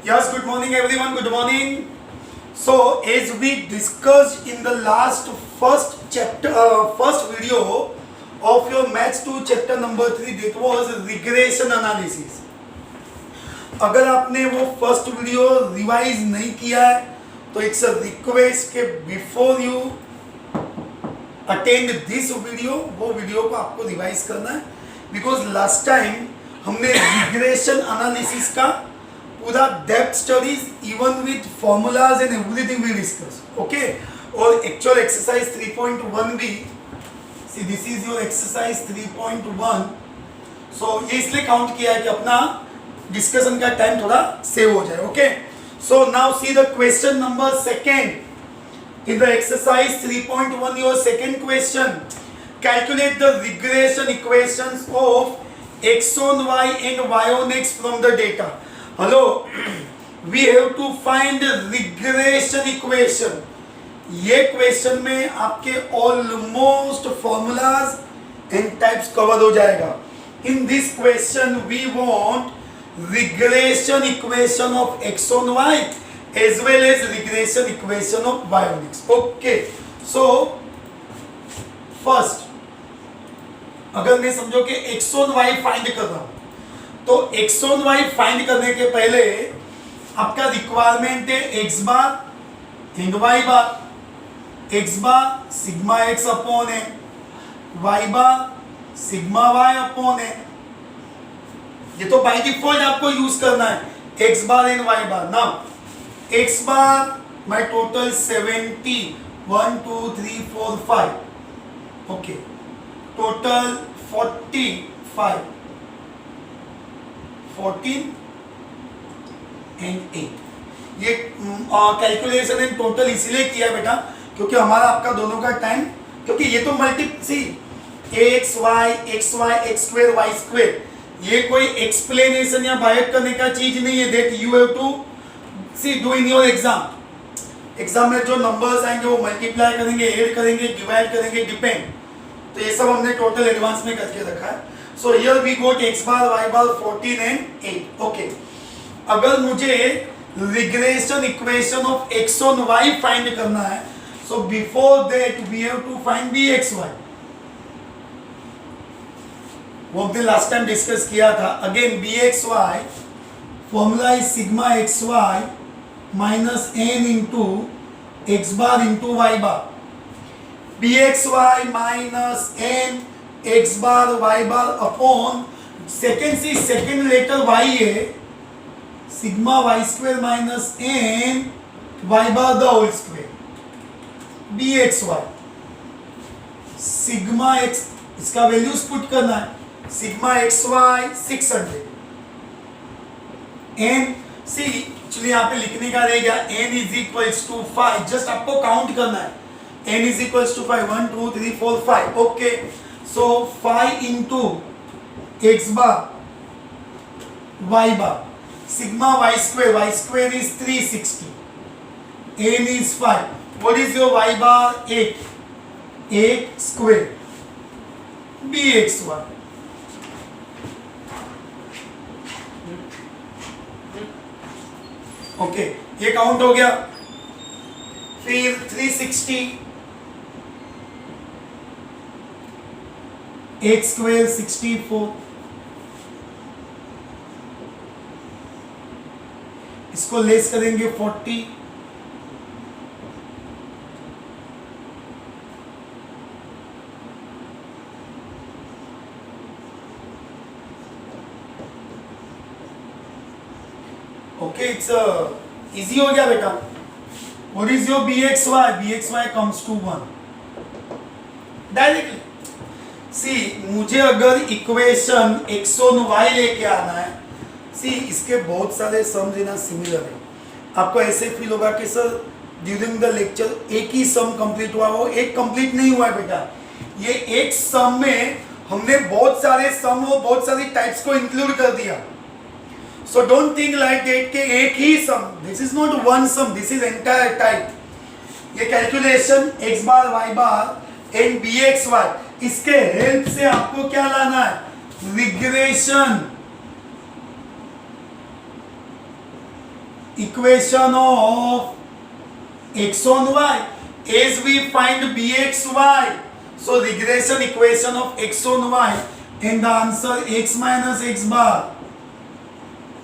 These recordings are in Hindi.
Yes, good morning everyone, good morning. So as we discussed in the last first chapter, first video of your Maths 2 chapter number 3, that was regression analysis. अगर आपने वो फर्स्ट वीडियो रिवाइज नहीं किया है तो इट्स अ रिक्वेस्ट के before you attend this video वो वीडियो को आपको रिवाइज करना है, बिकॉज लास्ट टाइम हमने रिग्रेशन एनालिसिस का पूरा depth studies even with formulas and everything we discuss, okay. और एक्चुअल एक्सरसाइज 3.1 भी, see this is your exercise 3.1. So ये इसलिए काउंट किया है कि अपना डिस्कशन का टाइम थोड़ा सेव हो जाए, okay. So now see the question number second in the exercise 3.1. your second question, calculate the regression equations of x on y and y on x from the data. Hello, we have to find regression equation. ये क्वेश्चन में आपके almost formulas and types cover हो जाएगा. In this question we want regression equation of x on y as well as regression equation of y on x. Okay, so first अगर मैं समझो कि x on y फाइंड कर रहा हूं तो x on y फाइंड करने के पहले आपका रिक्वायरमेंट है x bar and y bar. x bar sigma x upon है, y bar sigma y upon है. ये तो बाय डिफॉल्ट आपको यूज करना है, x bar and y bar. Now x bar my total 70, 1 2 3 4 5, okay, total 45, 14 and 8. ये कैलकुलेशन एंड टोटल इसलिए किया बेटा क्योंकि हमारा आपका दोनों का टाइम, क्योंकि ये तो see x y x square y square, ये कोई एक्सप्लेनेशन या बायट करने का चीज नहीं है. That you have to see do in your exam. Exam में जो नंबर्स आएंगे वो मल्टीप्लाई करेंगे, ऐड करेंगे, डिवाइड करेंगे, डिपेंड. तो ये सब हमने टोटल एडवांस में करके रखा है. So here we got x bar y bar 14 and 8, okay. अगर मुझे regression equation of x on y find करना है, so before that we have to find bxy. वो हमने लास्ट टाइम डिस्कस किया था. Again bxy formula is sigma xy minus n into x bar into y bar. bxy minus n x bar y bar upon second letter y है, sigma y square minus n y bar the whole square. bxy sigma x, इसका वैल्यूज पुट करना है. Sigma xy 600 n see actually यहाँ पे लिखने का रहेगा n is equals to 5. Just आपको काउंट करना है. n is equals to 5, 1 2 3 4 5, okay. So 5 into x bar y bar sigma y square is 360, n is 5. What is your y bar 8 square bxy. Okay, ये काउंट हो गया. फिर 360 8 स्क्वायर 64, इसको लेस करेंगे 40, ओके. इट्स इजी हो गया बेटा. What is your bxy comes to 1 directly. See मुझे अगर इक्वेशन x ऑन y लेके आना है, सी इसके बहुत सारे सम्स ना सिमिलर है. आपको ऐसे फील होगा कि सर ड्यूरिंग द लेक्चर एक ही सम कंप्लीट हुआ, वो एक कंप्लीट नहीं हुआ है बेटा. ये एक सम में हमने बहुत सारे सम और बहुत सारी टाइप्स को इंक्लूड कर दिया. So don't think like that कि एक ही सम, this is not one sum, this is entire type. ये calculation x bar y bar and bxy, इसके हेल्प से आपको क्या लाना है? Regression. equation of x on y as we find bxy. So regression equation of x on y and the answer x minus x bar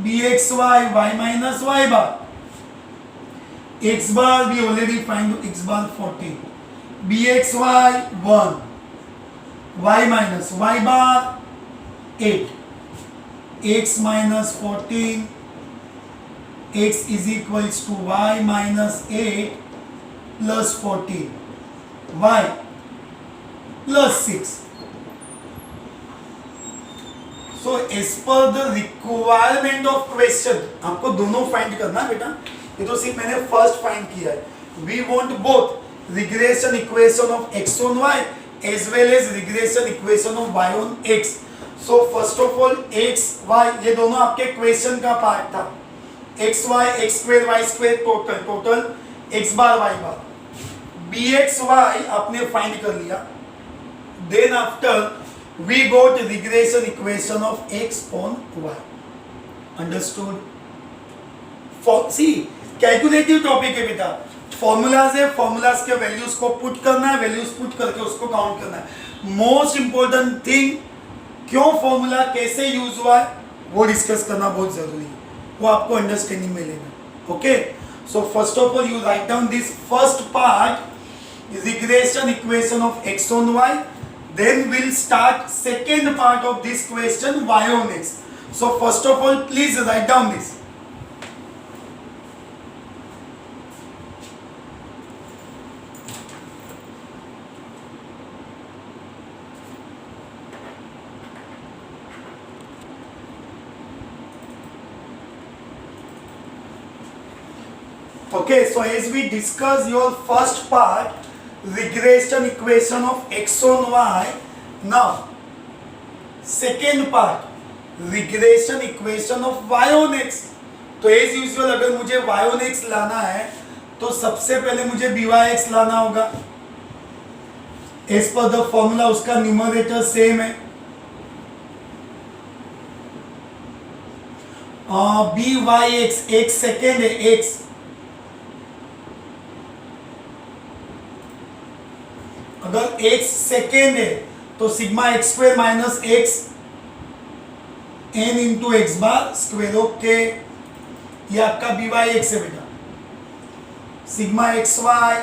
bxy y minus y bar. X bar we already find x bar 14, bxy 1, y minus y bar 8, x minus 14, x is equals to y minus 8 plus 14, y plus 6. So as per the requirement of question, आपको दोनों फाइंड करना है बेटा, ये तो सिर्फ मैंने फर्स्ट फाइंड किया है. We want both regression equation of x on y as well as regression equation of y on x. So first of all x y ये दोनों आपके क्वेश्चन का पार्ट था. x y x square y square total x bar y bar. bx y आपने फाइंड कर लिया. Then after we got regression equation of x on y. Understood? See, calculative topic है बेटा. फॉर्मूलाज है, फॉर्मूलाज के वैल्यूज को पुट करना है, वैल्यूज पुट करके उसको काउंट करना है. मोस्ट इंपॉर्टेंट थिंग, क्यों फॉर्मूला कैसे यूज हुआ है वो डिस्कस करना बहुत जरूरी है. वो आपको अंडरस्टैंडिंग में लेना. Okay, so first of all you write down this first part, regression equation of x on y. Then we'll start second part of this question, y on x. So first of all, please write down this. Okay, so as we discuss your first part, regression equation of x on y. Now second part, regression equation of y on x. तो एज यूजुअल अगर मुझे y on x लाना है तो सबसे पहले मुझे by(x) लाना होगा. एज पर द फॉर्मूला उसका न्यूमरेटर सेम है. by(x) x सेकेंड है, x अगर x सेकेंड है तो sigma x square minus x n into x bar square. Okay, ये आपका बी वाई एक्स है बेटा. Sigma x y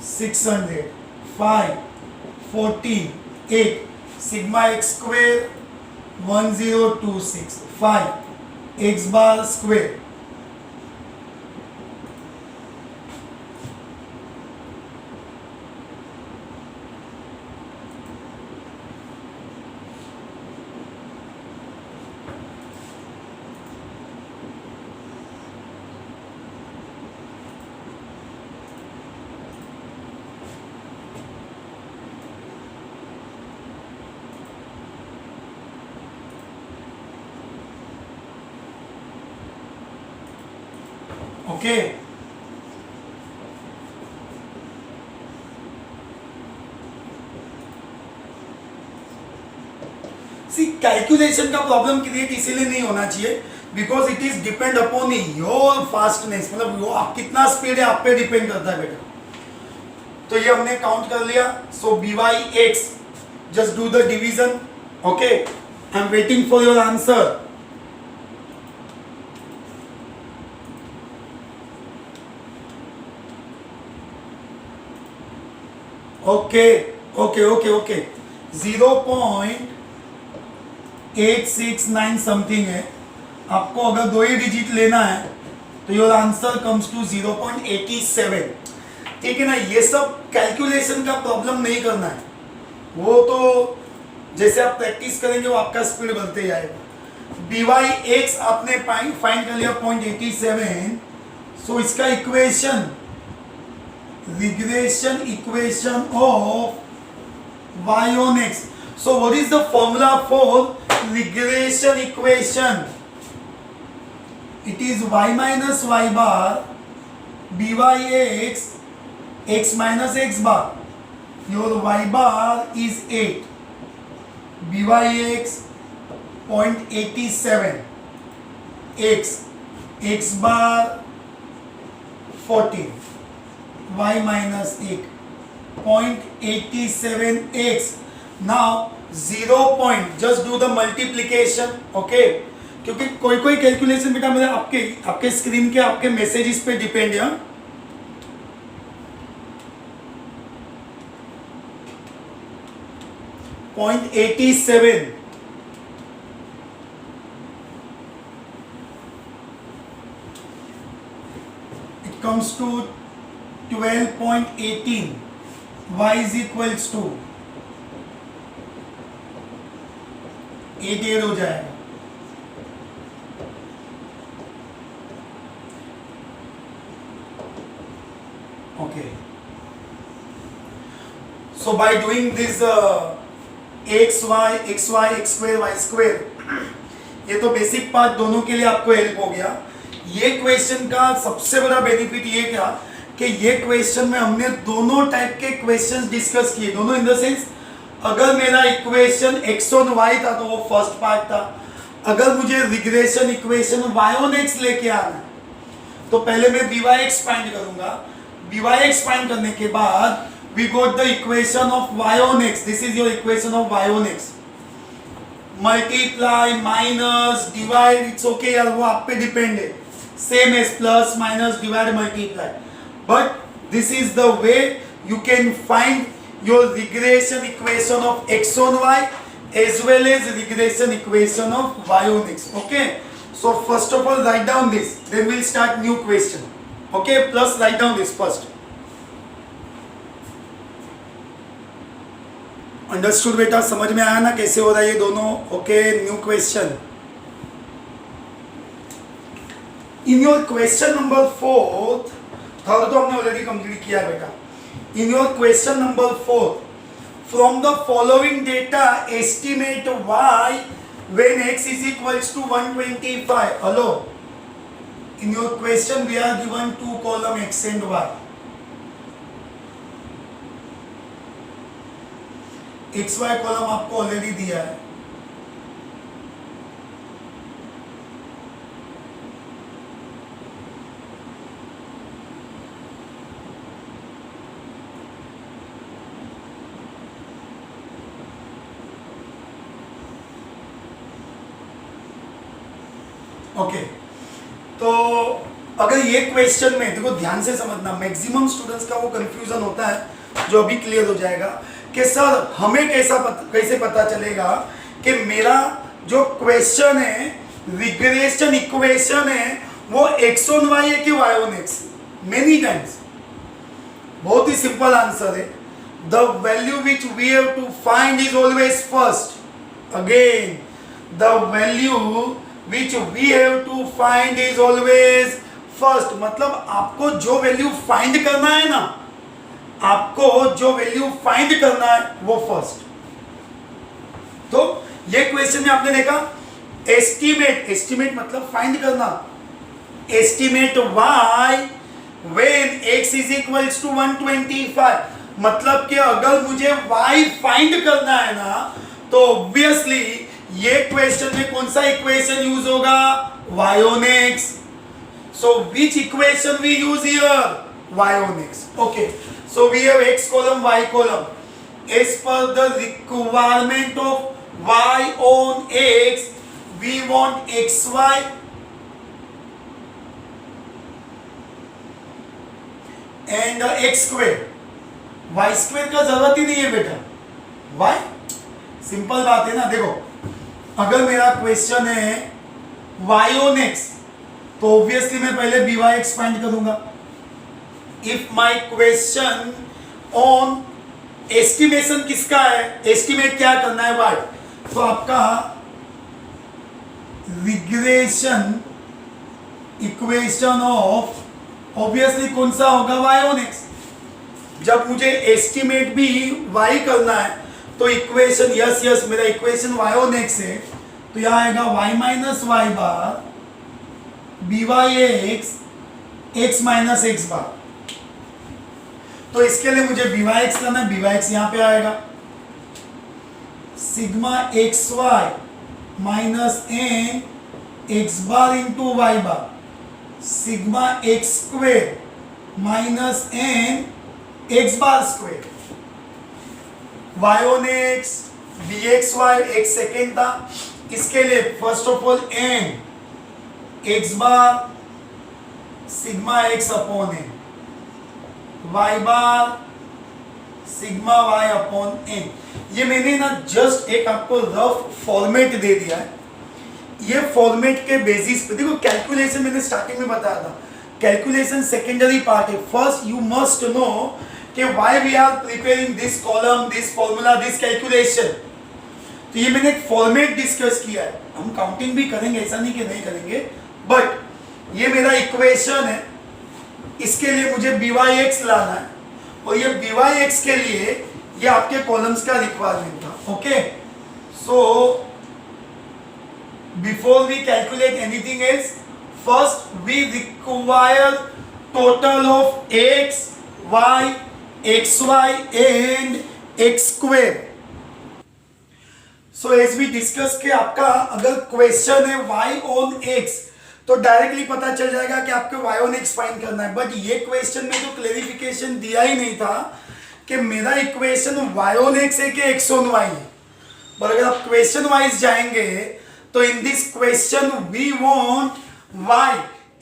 600 5 14 8 sigma x square 1026 5 x bar square. Okay. See calculation का प्रॉब्लम क्रिएट इसीलिए नहीं होना चाहिए because it is depend upon your fastness. मतलब वो आप कितना स्पीड है आप पे डिपेंड करता है बेटा. तो ये हमने काउंट कर लिया. So B Y X, just do the division. Okay, I am waiting for your answer. Okay okay okay okay 0.869 something है. आपको अगर दो ही डिजिट लेना है तो योर आंसर कम्स टू 0.87. ठीक है ना. ये सब कैलकुलेशन का प्रॉब्लम नहीं करना है. वो तो जैसे आप प्रैक्टिस करेंगे वो आपका स्पीड बढ़ते जाएगा. बी वाई एक्स आपने फाइंड कर लिया 0.87. सो इसका equation, regression equation of y on x. So what is the formula for regression equation? It is y minus y bar by x x minus x bar. Your y bar is 8, by x 0.87, x x bar 14, y minus 1, 0.87x. Now 0 point, just do the multiplication. Okay, क्योंकि कोई कोई कैलकुलेशन बेटा मेरे आपके स्क्रीन के आपके मैसेजेस पे डिपेंड है. 0.87, it comes to 12.18. y is equals to 88 हो जाएगा. Okay, so by doing this x y x square y square, ये तो बेसिक पार्ट दोनों के लिए आपको हेल्प हो गया. ये क्वेश्चन का सबसे बड़ा बेनिफिट ये क्या कि ये क्वेश्चन में हमने दोनों टाइप के क्वेश्चंस डिस्कस किए. दोनों इन द सेंस, अगर मेरा इक्वेशन x ऑन y था तो वो फर्स्ट पार्ट था. अगर मुझे regression equation y on x लेके आना तो पहले मैं by(x) फाइंड करूंगा. by(x) फाइंड करने के बाद we got the equation of y on x. This is your equation of y on x. Multiply, minus, divide, it's okay यार, वो आप पे डिपेंड है. Same as plus, minus, divide, multiply. But this is the way you can find your regression equation of x on y as well as regression equation of y on x. Okay. So first of all write down this. Then we'll start new question. Okay. Plus write down this first. Understood बेटा, समझ में आया ना कैसे हो रहा है ये दोनों. Okay, new question. In your question number 4, third तो हमने ऑलरेडी कंप्लीट किया बेटा. In your question number 4, from the following data estimate y when x is equals to 125. Hello, in your question we are given 2 column x and y. X y column आपको ऑलरेडी दिया है. ओके, तो अगर ये क्वेश्चन में देखो ध्यान से समझना, मैक्सिमम स्टूडेंट्स का वो कंफ्यूजन होता है जो अभी क्लियर हो जाएगा कि सर हमें कैसे पता चलेगा कि मेरा जो क्वेश्चन है, रिग्रेशन इक्वेशन है, वो x ऑन y है कि y on x. Many times बहुत ही सिंपल आंसर है. The value which we have to find is always first. Again, the value which we have to find is always first. मतलब आपको जो वैल्यू फाइंड करना है ना, आपको जो वैल्यू फाइंड करना है वो फर्स्ट. तो ये क्वेश्चन में आपने देखा एस्टिमेट मतलब फाइंड करना. Estimate y when x is equals to 125. मतलब कि अगर मुझे y फाइंड करना है ना तो ऑब्वियसली ये क्वेश्चन में कौन सा इक्वेशन यूज होगा? y on x. So which equation we use here? y on x. Okay. So we have x column, y column. As per the requirement of y on x, we want xy and x square. y square का जरूरत ही नहीं है बेटा. y सिंपल बात है ना. देखो, अगर मेरा क्वेश्चन है y on x तो ऑब्वियसली मैं पहले by(x) फाइंड करूंगा. If my question on estimation किसका है, एस्टिमेट क्या करना है y, तो आपका रिग्रेशन इक्वेशन ऑफ ऑब्वियसली कौन सा होगा? y on x. जब मुझे एस्टिमेट भी y करना है तो इक्वेशन यस मेरा इक्वेशन y on x है, तो यह आएगा y माइनस वाई बार by(x) x माइनस एक्स बार. तो इसके लिए मुझे by(x) करना है. by(x) यहां पे आएगा sigma xy minus n x bar into y bar. Sigma x square minus n x bar square, y on x d x y एक सेकेंड था, इसके लिए first of all n x bar sigma x upon n, y bar sigma y upon n. ये मैंने ना जस्ट एक आपको रफ फॉर्मेट दे दिया है। ये फॉर्मेट के बेसिस पे देखो, कैलकुलेशन मैंने स्टार्टिंग में बताया था, कैलकुलेशन सेकेंडरी पार्ट है। फर्स्ट यू मस्ट नो कि why we are preparing this column, this formula, this calculation. तो ये मैंने एक फॉर्मेट डिस्कस किया है। हम काउंटिंग भी करेंगे, ऐसा नहीं कि नहीं करेंगे, बट ये मेरा इक्वेशन है, इसके लिए मुझे बी वाई एक्स लाना है, और ये बी वाई एक्स के लिए ये आपके कॉलम्स का रिक्वायरमेंट था। Okay, so before we calculate anything else, first we require total of x, y, xy and x square. So as we discuss कि आपका अगर क्वेश्चन है y on x तो डायरेक्टली पता चल जाएगा कि आपको y on x फाइंड करना है, बट ये क्वेश्चन में तो क्लेरिफिकेशन दिया ही नहीं था कि मेरा इक्वेशन y on x है कि x on y है। पर अगर आप क्वेश्चन वाइज जाएंगे तो in this question we want y,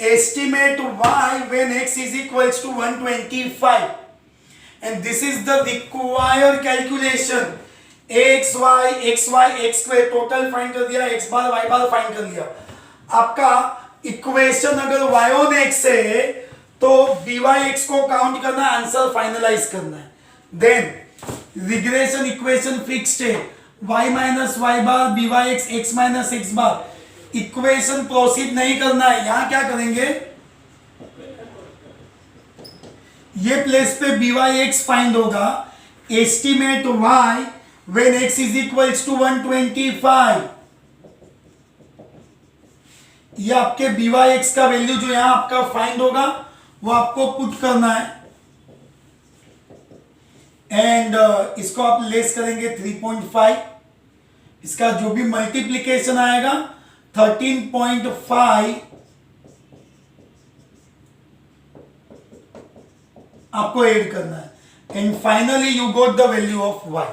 estimate y when x is equals to 125, and this is the required calculation। x y x square total find कर दिया, x बार y बार फाइंड कर लिया। आपका इक्वेशन अगर y on x है तो by x को काउंट करना है, आंसर फाइनलाइज करना है। देन रिग्रेशन इक्वेशन फिक्स्ड है, y minus Y bar B Y X X minus X bar. Equation proceed नहीं करना है, यहां क्या करेंगे, ये प्लेस पे बी वाई एक्स फाइंड होगा, estimate y when x is equals to 125। ये आपके बी वाई एक्स का वैल्यू जो यहां आपका फाइंड होगा वो आपको पुट करना है, एंड इसको आप लेस करेंगे 3.5, इसका जो भी मल्टीप्लीकेशन आएगा 13.5 आपको ऐड करना है, and finally you got the value of y।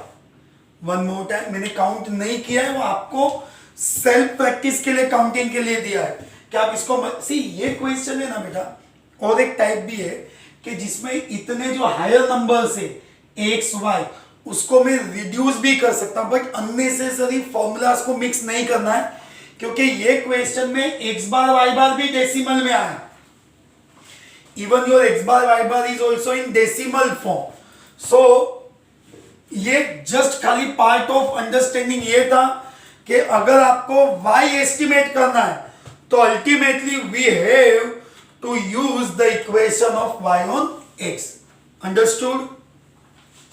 One more time, मैंने काउंट नहीं किया है, वो आपको सेल्फ प्रैक्टिस के लिए काउंटिंग के लिए दिया है कि आप इसको सी। ये क्वेश्चन है ना बेटा, और एक टाइप भी है कि जिसमें इतने जो हायर नंबर्स है एक्स वाई, उसको मैं रिड्यूस भी कर सकता हूं, बट अननेसेसरी फॉर्मूलाज को मिक्स नहीं करना है, क्योंकि ये क्वेश्चन में एक्स बार वाई बार भी डेसिमल में आया, even your X bar Y bar is also in decimal form. So ये जस्ट खाली पार्ट ऑफ अंडरस्टैंडिंग ये था कि अगर आपको y एस्टिमेट करना है तो ultimately we have to use the equation of y on x। Understood?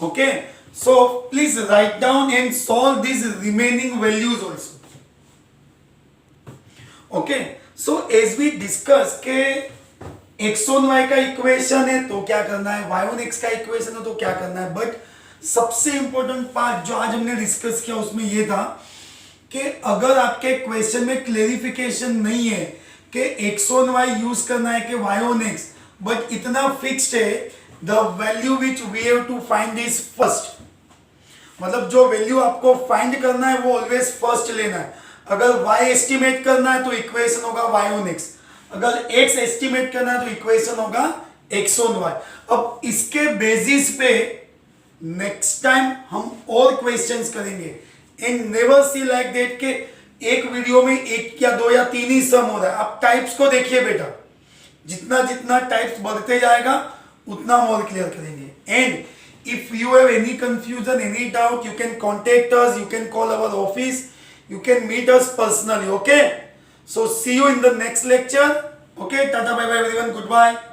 Okay, so please write down and solve these remaining values also. Okay, so as we discuss के x on y का इक्वेशन है तो क्या करना है, y on x का इक्वेशन है तो क्या करना है, बट सबसे इंपॉर्टेंट पार्ट जो आज हमने डिस्कस किया उसमें ये था कि अगर आपके क्वेश्चन में क्लेरिफिकेशन नहीं है कि x on y यूज करना है कि y on x, बट इतना फिक्स्ड है, the value which we have to find is first. मतलब जो वैल्यू आपको फाइंड करना है वो ऑलवेज फर्स्ट लेना है। अगर y एस्टिमेट करना है तो इक्वेशन होगा y on x, अगर x एस्टिमेट करना है तो इक्वेशन होगा x on y। अब इसके बेसिस पे नेक्स्ट टाइम हम और क्वेश्चंस करेंगे, and never see like that के एक वीडियो में एक या दो या तीन ही सम हो रहा है। आप टाइप्स को देखिए बेटा, जितना जितना टाइप्स बढ़ते जाएगा उतना मोर क्लियर करेंगे। And if you have any confusion, any doubt, you can contact us, you can call our office, you can meet us personally. Okay, so see you in the next lecture. Okay, tata, bye bye everyone, goodbye.